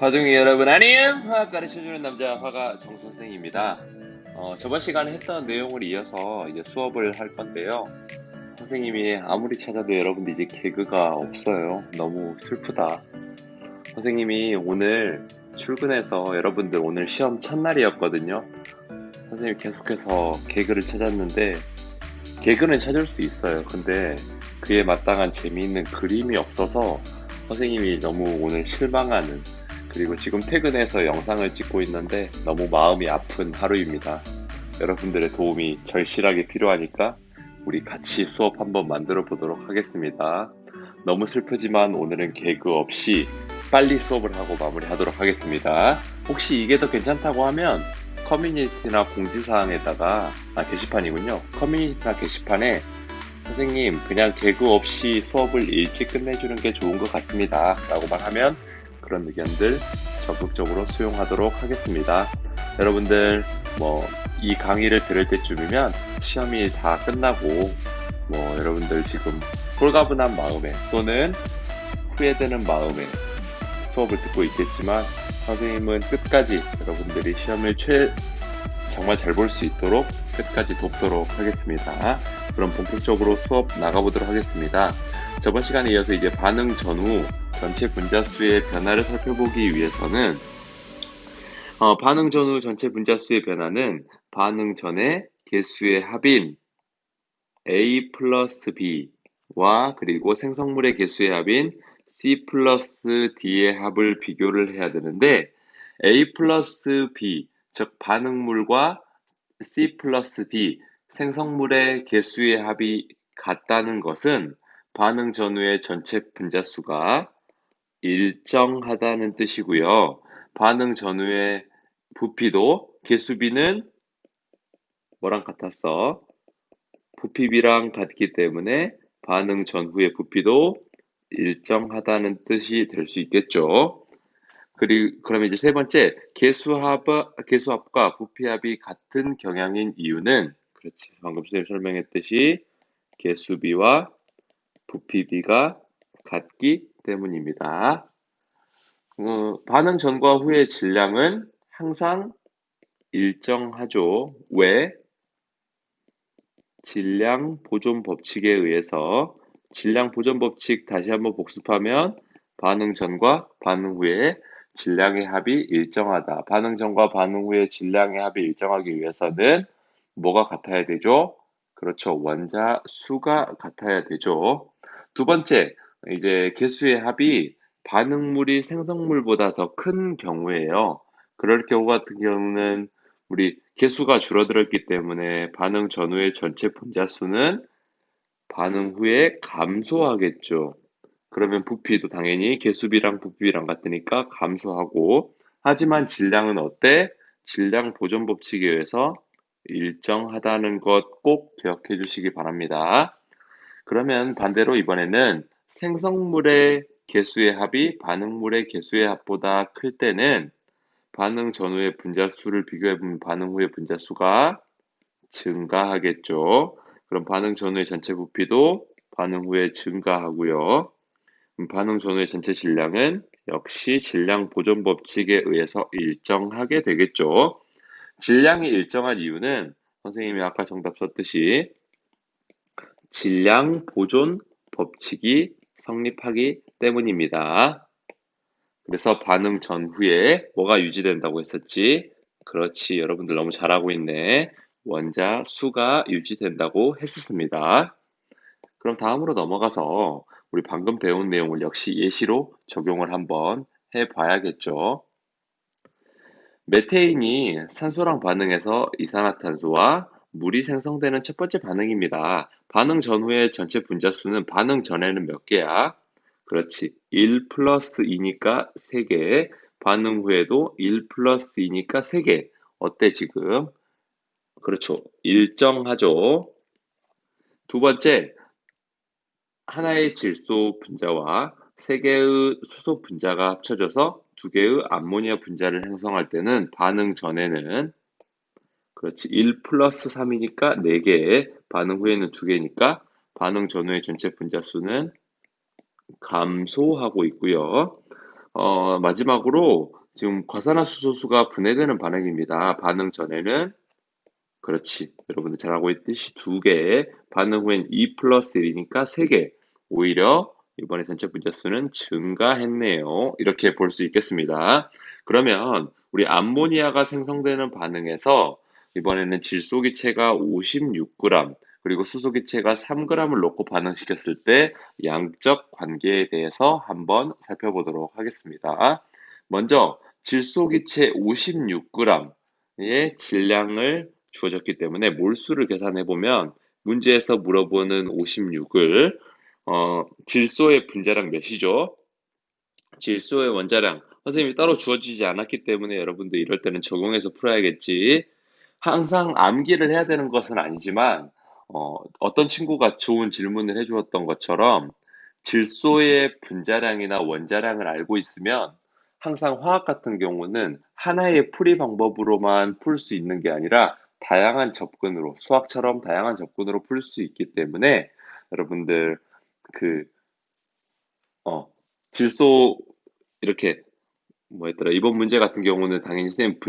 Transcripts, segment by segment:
화둥이 여러분 안녕! 화학 가르쳐주는 남자 화가 정선생입니다. 저번 시간에 했던 내용을 이어서 이제 수업을 할 건데요. 선생님이 아무리 찾아도 여러분들 이제 개그가 없어요. 너무 슬프다. 선생님이 오늘 출근해서 여러분들 오늘 시험 첫날이었거든요. 선생님이 계속해서 개그를 찾았는데 개그는 찾을 수 있어요. 근데 그에 마땅한 재미있는 그림이 없어서 선생님이 너무 오늘 실망하는, 그리고 지금 퇴근해서 영상을 찍고 있는데 너무 마음이 아픈 하루입니다. 여러분들의 도움이 절실하게 필요하니까 우리 같이 수업 한번 만들어 보도록 하겠습니다. 너무 슬프지만 오늘은 개그 없이 빨리 수업을 하고 마무리하도록 하겠습니다. 혹시 이게 더 괜찮다고 하면 커뮤니티나 공지사항에다가, 게시판이군요. 커뮤니티나 게시판에 선생님 그냥 개그 없이 수업을 일찍 끝내주는 게 좋은 것 같습니다 라고 말하면 그런 의견들 적극적으로 수용하도록 하겠습니다. 여러분들 이 강의를 들을 때쯤이면 시험이 다 끝나고 여러분들 지금 홀가분한 마음에 또는 후회되는 마음에 수업을 듣고 있겠지만 선생님은 끝까지 여러분들이 시험을 정말 잘 볼 수 있도록 끝까지 돕도록 하겠습니다. 그럼 본격적으로 수업 나가보도록 하겠습니다. 저번 시간에 이어서 이제 반응 전후 전체 분자수의 변화를 살펴보기 위해서는 반응 전후 전체 분자수의 변화는 반응 전의 개수의 합인 A 플러스 B와 그리고 생성물의 개수의 합인 C 플러스 D의 합을 비교를 해야 되는데, A 플러스 B, 즉 반응물과 C 플러스 D, 생성물의 개수의 합이 같다는 것은 반응 전후의 전체 분자수가 일정하다는 뜻이고요. 반응 전후의 부피도 개수 B는 뭐랑 같았어? 부피 B랑 같기 때문에 반응 전후의 부피도 일정하다는 뜻이 될 수 있겠죠. 그러면 이제 세 번째, 개수합과 부피합이 같은 경향인 이유는, 그렇지, 방금 선생님 설명했듯이 개수 B와 부피 B가 같기 때문입니다. 반응 전과 후의 질량은 항상 일정하죠. 왜? 질량 보존 법칙에 의해서. 질량 보존 법칙 다시 한번 복습하면 반응 전과 반응 후의 질량의 합이 일정하다. 반응 전과 반응 후의 질량의 합이 일정하기 위해서는 뭐가 같아야 되죠? 그렇죠. 원자 수가 같아야 되죠. 두 번째, 이제 개수의 합이 반응물이 생성물보다 더 큰 경우에요. 그럴 경우 같은 경우는 우리 개수가 줄어들었기 때문에 반응 전후의 전체 분자수는 반응 후에 감소하겠죠. 그러면 부피도 당연히 개수비랑 부피비랑 같으니까 감소하고, 하지만 질량은 어때? 질량 보존 법칙에 의해서 일정하다는 것 꼭 기억해 주시기 바랍니다. 그러면 반대로 이번에는 생성물의 개수의 합이 반응물의 개수의 합보다 클 때는 반응 전후의 분자수를 비교해보면 반응 후의 분자수가 증가하겠죠. 그럼 반응 전후의 전체 부피도 반응 후에 증가하고요. 반응 전후의 전체 질량은 역시 질량 보존 법칙에 의해서 일정하게 되겠죠. 질량이 일정한 이유는 선생님이 아까 정답 썼듯이 질량 보존 법칙이 성립하기 때문입니다. 그래서 반응 전후에 뭐가 유지된다고 했었지? 그렇지, 여러분들 너무 잘하고 있네. 원자 수가 유지된다고 했었습니다. 그럼 다음으로 넘어가서 우리 방금 배운 내용을 역시 예시로 적용을 한번 해봐야겠죠. 메테인이 산소랑 반응해서 이산화탄소와 물이 생성되는 첫 번째 반응입니다. 반응 전후의 전체 분자수는 반응 전에는 몇 개야? 그렇지. 1 플러스 2니까 3개. 반응 후에도 1 플러스 2니까 3개. 어때 지금? 그렇죠. 일정하죠. 두 번째, 하나의 질소 분자와 3개의 수소 분자가 합쳐져서 2개의 암모니아 분자를 형성할 때는 반응 전에는, 그렇지, 1 플러스 3이니까 4개, 반응 후에는 2개니까 반응 전후의 전체 분자 수는 감소하고 있고요. 마지막으로 지금 과산화수소수가 분해되는 반응입니다. 반응 전에는 그렇지. 여러분들 잘 알고 있듯이 두 개, 반응 후엔 2 플러스 1이니까 세 개. 오히려 이번에 전체 분자수는 증가했네요. 이렇게 볼 수 있겠습니다. 그러면 우리 암모니아가 생성되는 반응에서 이번에는 질소기체가 56g, 그리고 수소기체가 3g을 넣고 반응시켰을 때 양적 관계에 대해서 한번 살펴보도록 하겠습니다. 먼저 질소기체 56g의 질량을 주어졌기 때문에 몰수를 계산해 보면 문제에서 물어보는 56을 질소의 분자량 몇이죠? 질소의 원자량. 선생님이 따로 주어지지 않았기 때문에 여러분들 이럴 때는 적용해서 풀어야겠지. 항상 암기를 해야 되는 것은 아니지만 어떤 친구가 좋은 질문을 해주었던 것처럼 질소의 분자량이나 원자량을 알고 있으면 항상 화학 같은 경우는 하나의 풀이 방법으로만 풀 수 있는 게 아니라 다양한 접근으로, 수학처럼 다양한 접근으로 풀 수 있기 때문에 여러분들 그 질소 이렇게 뭐였더라, 이번 문제 같은 경우는 당연히 쌤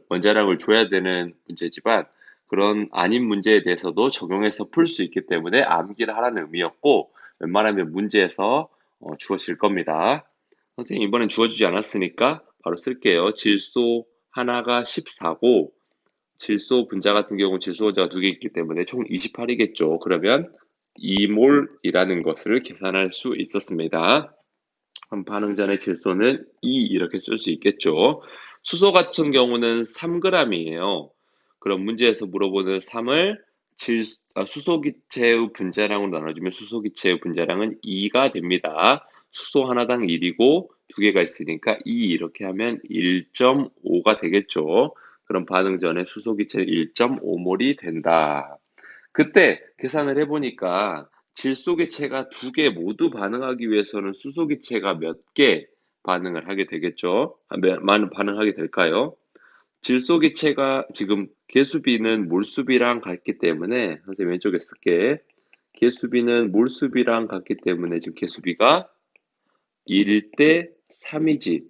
원자량을 줘야 되는 문제지만 그런 아닌 문제에 대해서도 적용해서 풀 수 있기 때문에 암기를 하라는 의미였고, 웬만하면 문제에서 주어질 겁니다. 선생님 이번엔 주어지지 않았으니까 바로 쓸게요. 질소 하나가 14고 질소 분자 같은 경우 질소 원자가 두 개 있기 때문에 총 28이겠죠. 그러면 2몰이라는 것을 계산할 수 있었습니다. 반응 전의 질소는 2 이렇게 쓸 수 있겠죠. 수소 같은 경우는 3g이에요. 그럼 문제에서 물어보는 3을 수소기체의 분자량으로 나눠주면 수소기체의 분자량은 2가 됩니다. 수소 하나당 1이고 두 개가 있으니까 2 이렇게 하면 1.5가 되겠죠. 그럼 반응 전에 수소기체는 1.5몰이 된다. 그때 계산을 해보니까 질소기체가 두 개 모두 반응하기 위해서는 수소기체가 몇 개 반응을 하게 되겠죠? 많은 반응하게 될까요? 질소기체가 지금 개수비는 몰수비랑 같기 때문에 선생님 왼쪽에 쓸게. 개수비는 몰수비랑 같기 때문에 지금 개수비가 1대 3이지.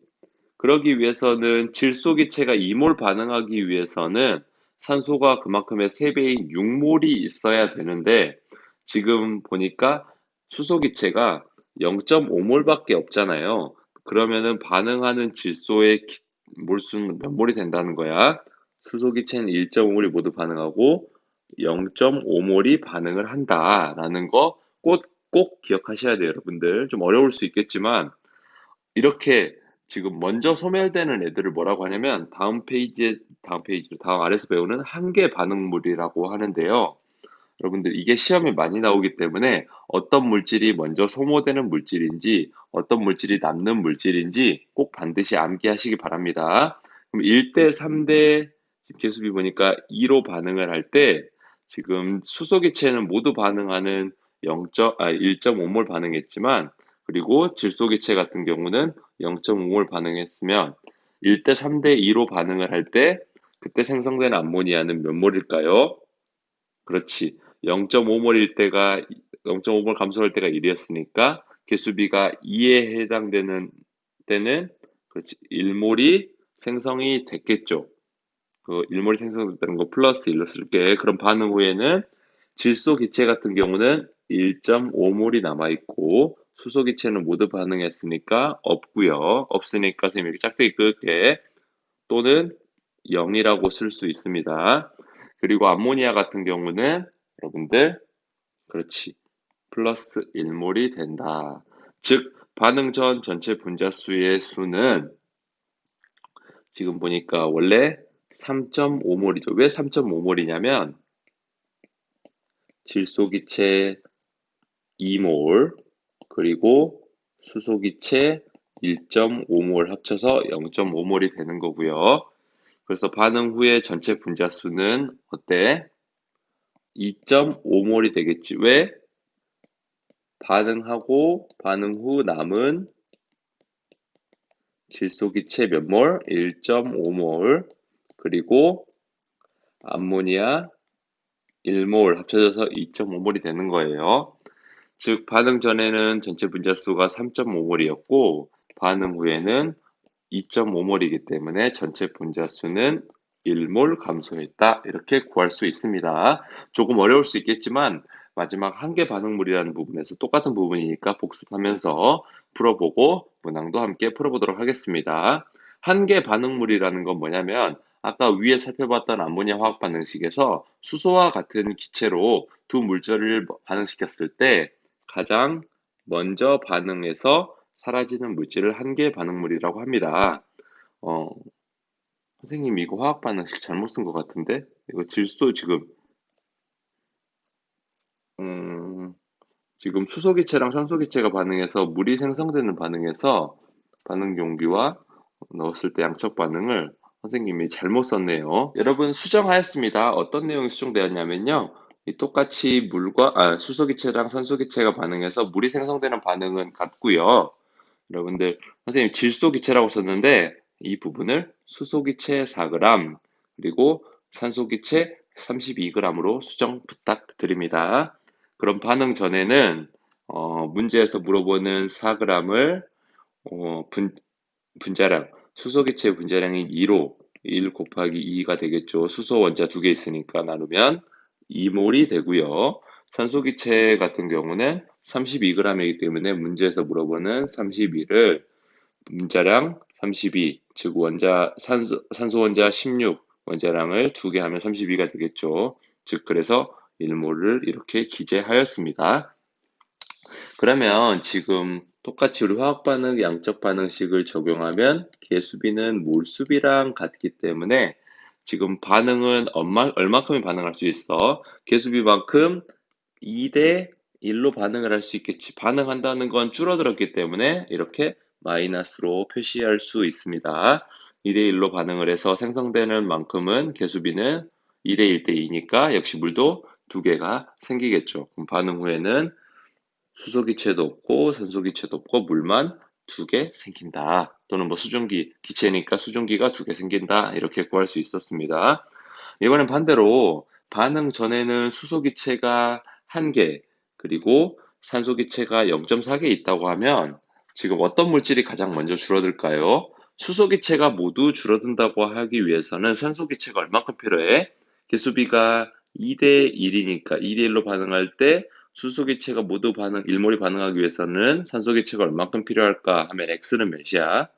그러기 위해서는 질소기체가 2몰 반응하기 위해서는 산소가 그만큼의 3배인 6몰이 있어야 되는데 지금 보니까 수소기체가 0.5몰밖에 없잖아요. 그러면은 반응하는 질소의 몰수는 몇 몰이 된다는 거야? 수소기체는 1.5몰이 모두 반응하고 0.5몰이 반응을 한다라는 거 꼭 기억하셔야 돼요, 여러분들. 좀 어려울 수 있겠지만 이렇게 지금 먼저 소멸되는 애들을 뭐라고 하냐면 다음 아래서 배우는 한계 반응물이라고 하는데요. 여러분들 이게 시험에 많이 나오기 때문에 어떤 물질이 먼저 소모되는 물질인지 어떤 물질이 남는 물질인지 꼭 반드시 암기하시기 바랍니다. 그럼 1대 3대 개수비 보니까 2로 반응을 할 때 지금 수소기체는 모두 반응하는 1.5몰 반응했지만 그리고 질소기체 같은 경우는 0.5몰 반응했으면 1대 3대 2로 반응을 할 때 그때 생성된 암모니아는 몇 몰일까요? 그렇지. 0.5몰일 때가 0.5몰 감소할 때가 1이었으니까 개수비가 2에 해당되는 때는 그렇지. 1몰이 생성이 됐겠죠. 그 1몰이 생성됐다는 거 플러스 1로 쓸게. 그럼 반응 후에는 질소 기체 같은 경우는 1.5몰이 남아 있고 수소 기체는 모두 반응했으니까 없고요. 없으니까 선생님이 이렇게 짝대기 끌게. 또는 0이라고 쓸 수 있습니다. 그리고 암모니아 같은 경우는 여러분들 그렇지 플러스 1몰이 된다. 즉 반응 전 전체 분자수의 수는 지금 보니까 원래 3.5몰이죠. 왜 3.5몰이냐면 질소기체 2몰 그리고 수소기체 1.5몰 합쳐서 0.5몰이 되는 거고요. 그래서 반응 후에 전체 분자수는 어때? 2.5몰이 되겠지. 왜? 반응하고 반응 후 남은 질소기체 몇 몰? 1.5몰. 그리고 암모니아 1몰 합쳐져서 2.5몰이 되는 거예요. 즉 반응 전에는 전체 분자수가 3.5몰이었고 반응 후에는 2.5몰이기 때문에 전체 분자수는 1몰 감소했다. 이렇게 구할 수 있습니다. 조금 어려울 수 있겠지만 마지막 한계 반응물이라는 부분에서 똑같은 부분이니까 복습하면서 풀어보고 문항도 함께 풀어보도록 하겠습니다. 한계 반응물이라는 건 뭐냐면 아까 위에 살펴봤던 암모니아 화학 반응식에서 수소와 같은 기체로 두 물질을 반응시켰을 때 가장 먼저 반응해서 사라지는 물질을 한계 반응물이라고 합니다. 어, 선생님 이거 화학 반응식 잘못 쓴 것 같은데? 이거 질소 음, 지금 수소기체랑 산소기체가 반응해서 물이 생성되는 반응에서 반응 용기와 넣었을 때 양적 반응을 선생님이 잘못 썼네요. 여러분 수정하였습니다. 어떤 내용이 수정되었냐면요. 똑같이 수소기체랑 산소기체가 반응해서 물이 생성되는 반응은 같고요. 여러분들 선생님 질소기체라고 썼는데 이 부분을 수소기체 4g 그리고 산소기체 32g으로 수정 부탁드립니다. 그럼 반응 전에는 문제에서 물어보는 4g을 분자량 수소기체 분자량이 2로 1 곱하기 2가 되겠죠. 수소 원자 두 개 있으니까 나누면 2몰이 되고요. 산소기체 같은 경우는 32g이기 때문에 문제에서 물어보는 32를 분자량 32, 즉 산소 원자 16, 원자량을 두 개 하면 32가 되겠죠. 즉 그래서 1몰을 이렇게 기재하였습니다. 그러면 지금 똑같이 우리 화학 반응 양적 반응식을 적용하면 계수비는 몰수비랑 같기 때문에 지금 반응은 얼마큼이 반응할 수 있어? 계수비만큼 2대 1로 반응을 할 수 있겠지. 반응한다는 건 줄어들었기 때문에 이렇게 마이너스로 표시할 수 있습니다. 2대 1로 반응을 해서 생성되는 만큼은 계수비는 2대 1대 2니까 역시 물도 두 개가 생기겠죠. 그럼 반응 후에는 수소기체도 없고 산소기체도 없고 물만 두 개 생긴다. 또는 뭐 기체니까 수증기가 두 개 생긴다. 이렇게 구할 수 있었습니다. 이번엔 반대로 반응 전에는 수소기체가 1개, 그리고 산소기체가 0.4개 있다고 하면 지금 어떤 물질이 가장 먼저 줄어들까요? 수소기체가 모두 줄어든다고 하기 위해서는 산소기체가 얼마큼 필요해? 개수비가 2대 1이니까 2대 1로 반응할 때 수소기체가 모두 1몰이 반응하기 위해서는 산소기체가 얼마큼 필요할까 하면 X는 몇이야?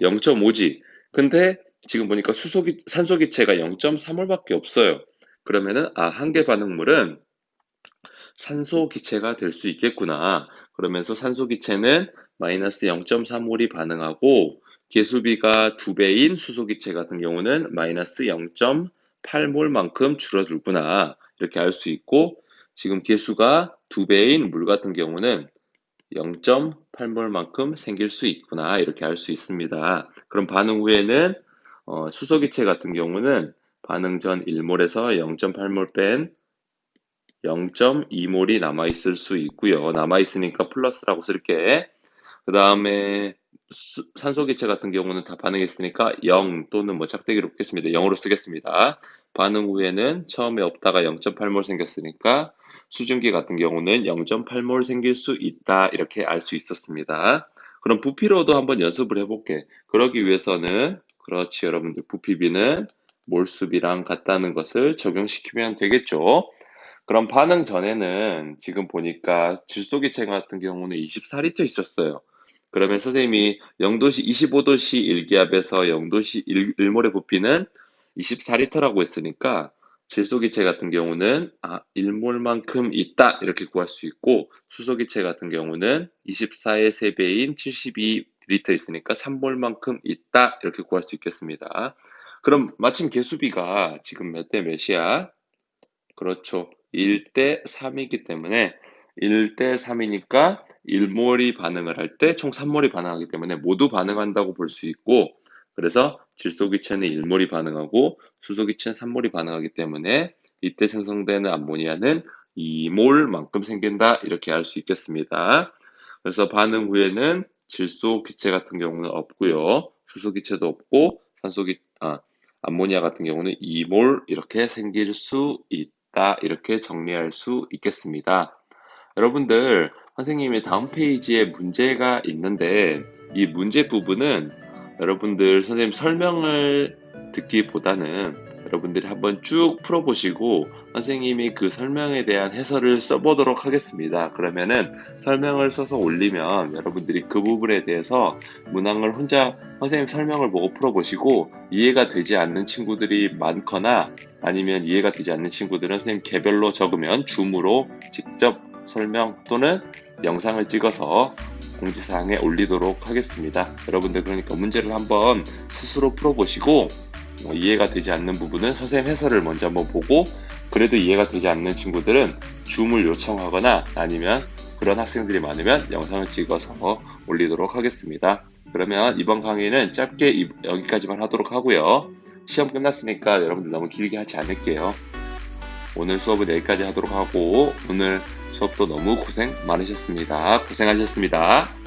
0.5지. 근데 지금 보니까 산소기체가 0.3몰밖에 없어요. 그러면은 한계 반응물은 산소기체가 될 수 있겠구나. 그러면서 산소기체는 마이너스 0.3몰이 반응하고 계수비가 2배인 수소기체 같은 경우는 마이너스 0.8몰만큼 줄어들구나. 이렇게 알 수 있고 지금 계수가 2배인 물 같은 경우는 0.8몰만큼 생길 수 있구나. 이렇게 알 수 있습니다. 그럼 반응 후에는 수소기체 같은 경우는 반응 전 1몰에서 0.8몰 뺀 0.2몰이 남아있을 수 있고요. 남아있으니까 플러스라고 쓸게. 그 다음에 산소기체 같은 경우는 다 반응했으니까 0 또는 뭐 짝대기로 쓰겠습니다. 0으로 쓰겠습니다. 반응 후에는 처음에 없다가 0.8몰 생겼으니까 수증기 같은 경우는 0.8몰 생길 수 있다. 이렇게 알 수 있었습니다. 그럼 부피로도 한번 연습을 해볼게. 그러기 위해서는 그렇지 여러분들 부피비는 몰수비랑 같다는 것을 적용시키면 되겠죠. 그럼 반응 전에는 지금 보니까 질소기체 같은 경우는 24리터 있었어요. 그러면 선생님이 0도씨, 25도씨 일기압에서 0도씨 1몰의 부피는 24리터라고 했으니까 질소기체 같은 경우는 1몰만큼 있다 이렇게 구할 수 있고 수소기체 같은 경우는 24의 3배인 72리터 있으니까 3몰만큼 있다 이렇게 구할 수 있겠습니다. 그럼 마침 계수비가 지금 몇 대 몇이야? 그렇죠. 1대 3이기 때문에 1대 3이니까 1몰이 반응을 할 때 총 3몰이 반응하기 때문에 모두 반응한다고 볼 수 있고 그래서 질소기체는 1몰이 반응하고 수소기체는 3몰이 반응하기 때문에 이때 생성되는 암모니아는 2몰만큼 생긴다 이렇게 알 수 있겠습니다. 그래서 반응 후에는 질소기체 같은 경우는 없고요. 수소기체도 없고 암모니아 같은 경우는 2몰 이렇게 생길 수 있다. 이렇게 정리할 수 있겠습니다. 여러분들, 선생님의 다음 페이지에 문제가 있는데 이 문제 부분은 여러분들 선생님 설명을 듣기보다는 여러분들이 한번 쭉 풀어보시고 선생님이 그 설명에 대한 해설을 써보도록 하겠습니다. 그러면은 설명을 써서 올리면 여러분들이 그 부분에 대해서 문항을 혼자 선생님 설명을 보고 풀어보시고 이해가 되지 않는 친구들이 많거나 아니면 이해가 되지 않는 친구들은 선생님 개별로 적으면 줌으로 직접 설명 또는 영상을 찍어서 공지사항에 올리도록 하겠습니다. 여러분들 그러니까 문제를 한번 스스로 풀어보시고 이해가 되지 않는 부분은 선생님 해설을 먼저 한번 보고 그래도 이해가 되지 않는 친구들은 줌을 요청하거나 아니면 그런 학생들이 많으면 영상을 찍어서 올리도록 하겠습니다. 그러면 이번 강의는 짧게 여기까지만 하도록 하고요. 시험 끝났으니까 여러분들 너무 길게 하지 않을게요. 오늘 수업은 여기까지 하도록 하고 오늘 수업도 너무 고생 많으셨습니다. 고생하셨습니다.